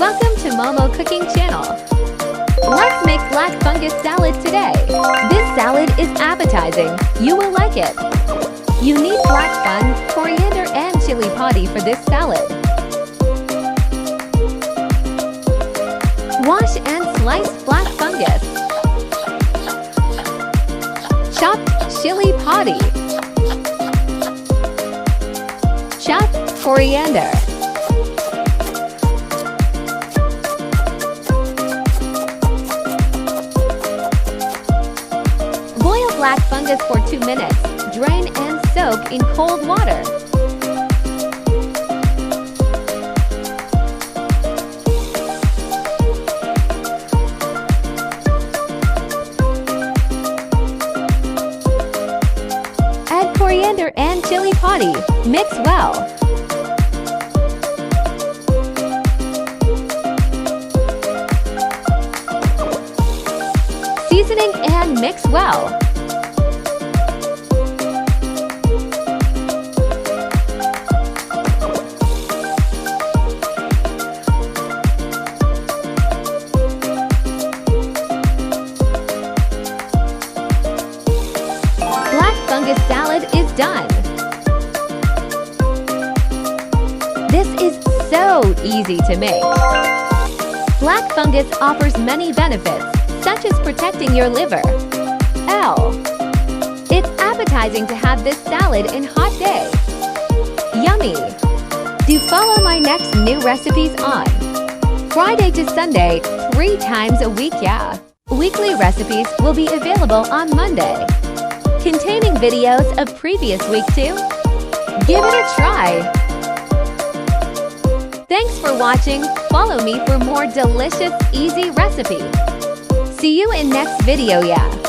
Welcome to Momo Cooking Channel. Let's make black fungus salad today. This salad is appetizing. You will like it. You need black fun, coriander and chili padi for this salad. Wash and slice black fungus. Chopped chili padi. Chopped coriander. Boil black fungus for 2 minutes. Drain and soak in cold water. Add coriander and chili padi. Mix well. Seasoning and mix well. Black fungus salad is done. This is so easy to make. Black fungus offers many benefits, such as protecting your liver. It's appetizing to have this salad in hot day. Yummy! Do follow my next new recipes on Friday to Sunday, 3 times a week, yeah. Weekly recipes will be available on Monday, containing videos of previous week too. Give it a try. Thanks for watching. Follow me for more delicious, easy recipes. See you in next video, yeah.